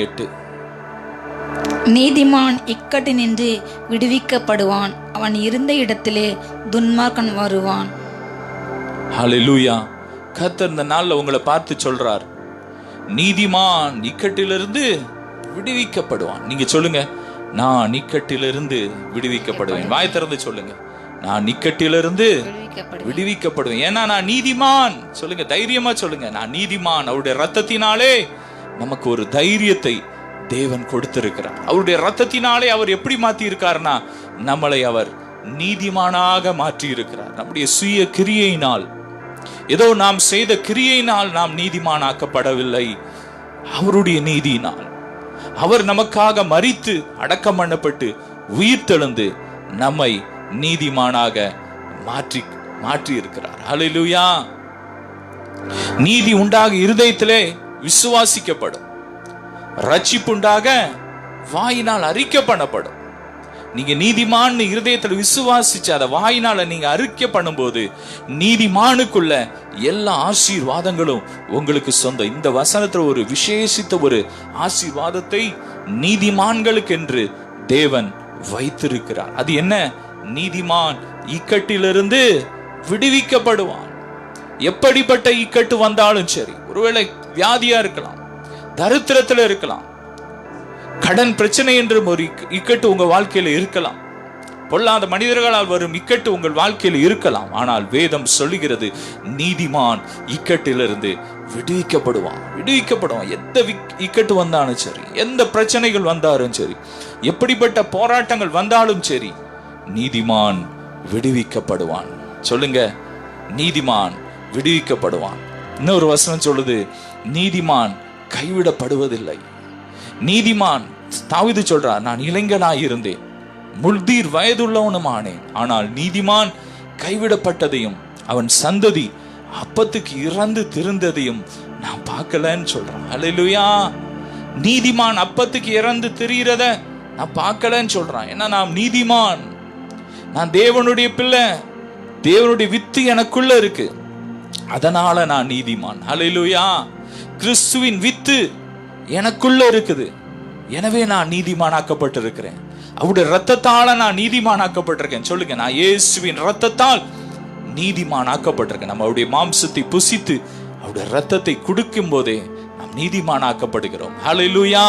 8 நீதிமான் இக்கட்டினின்று விடுவிக்கப்படுவான், அவன் இருந்த இடத்திலே துன்மார்க்கன் வருவான். ஹல்லேலூயா. கர்த்தர் இந்த நாள்ல உங்களை பார்த்து சொல்றார், நீதிமான் இக்கட்டிலிருந்து விடுவிக்கப்படுவான். நீங்க சொல்லுங்க, நான் இக்கட்டிலிருந்து விடுவிக்கப்படுவேன். வாய் திறந்து சொல்லுங்க, நான் இக்கட்டிலிருந்து விடுவிக்கப்படுவேன். ஏன்னா நான் நீதிமான். சொல்லுங்க, தைரியமா சொல்லுங்க, நான் நீதிமான். அவருடைய ரத்தத்தினாலே நமக்கு ஒரு தைரியத்தை தேவன் கொடுத்திருக்கிறார். அவருடைய ரத்தத்தினாலே அவர் எப்படி மாற்றி இருக்காருன்னா, நம்மளை அவர் நீதிமானாக மாற்றி இருக்கிறார். நம்முடைய சுய கிரியையினால், ஏதோ நாம் செய்த கிரியையினால் நாம் நீதிமானாக்கப்படவில்லை. அவருடைய நீதியினால் அவர் நமக்காக மரித்து அடக்கம் பண்ணப்பட்டு உயிர் தெழுந்து நம்மை நீதிமானாக மாற்றி இருக்கிறார். ஹல்லேலூயா. நீதி உண்டாக இருதயத்திலே விசுவாசிக்கப்படும், ரட்சிப்புண்டாக வாயினால் அறிக்கை பண்ணப்படும். நீங்க நீதிமான் இருதயத்தில் விசுவாசிச்சு அதை வாயினால நீங்க அறிக்கை பண்ணும்போது நீதிமானுக்குள்ள எல்லா ஆசீர்வாதங்களும் உங்களுக்கு சொந்தம். இந்த வசனத்துல ஒரு விசேஷித்த ஒரு ஆசீர்வாதத்தை நீதிமான்களுக்கு என்று தேவன் வைத்திருக்கிறார். அது என்ன? நீதிமான் இக்கட்டிலிருந்து விடுவிக்கப்படுவான். எப்படிப்பட்ட இக்கட்டு வந்தாலும் சரி, ஒருவேளை வியாதியா இருக்கலாம், தரித்திரத்துல இருக்கலாம், கடன் பிரச்சனை என்று ஒரு இக்கட்டு உங்க வாழ்க்கையில இருக்கலாம், பொல்லாத மனிதர்களால் வரும் இக்கட்டு உங்கள் வாழ்க்கையில் இருக்கலாம். ஆனால் வேதம் சொல்லுகிறது, நீதிமான் இக்கட்டிலிருந்து விடுவிக்கப்படுவான். எந்த இக்கட்டு வந்தாலும் சரி, எந்த பிரச்சனைகள் வந்தாலும் சரி, எப்படிப்பட்ட போராட்டங்கள் வந்தாலும் சரி, நீதிமான் விடுவிக்கப்படுவான். சொல்லுங்க, நீதிமான் விடுவிக்கப்படுவான். இன்னொரு வசனம் சொல்லுது, நீதிமான் கைவிடப்படுவதில்லை. நீதிமான், தாவீது சொல்றார், நான் இளைஞனாய் இருந்தேன், முதிர் வயதுள்ளவனுமானேன், ஆனால் நீதிமான் கைவிடப்பட்டதையும் அவன் சந்ததி அப்பத்துக்கு இறந்து திருந்ததையும் நான் பார்க்கலன்னு சொல்றான். ஹல்லேலூயா. நீதிமான் அப்பத்துக்கு இறந்து திரிகிறத நான் பார்க்கலன்னு சொல்றான். ஏன்னா நான் நீதிமான், நான் தேவனுடைய பிள்ளை, தேவனுடைய வித்து எனக்குள்ள இருக்கு, அதனால நான் நீதிமான். ஹல்லேலூயா. கிறிஸ்துவின் வித்து எனக்குள்ள இருக்குது, எனவே நான் நீதிமானாக்கப்பட்டிருக்கிறேன். அவருடைய ரத்தத்தால நான் நீதிமானாக்கப்பட்டிருக்கேன். சொல்லுங்க, நான் இயேசுவின் ரத்தத்தால் நீதிமானாக்கப்பட்டிருக்கேன். நம்ம அவருடைய மாம்சத்தை புசித்து அவருடைய ரத்தத்தை குடிக்கும் போதே நாம் நீதிமானாக்கப்படுகிறோம். ஹல்லேலூயா.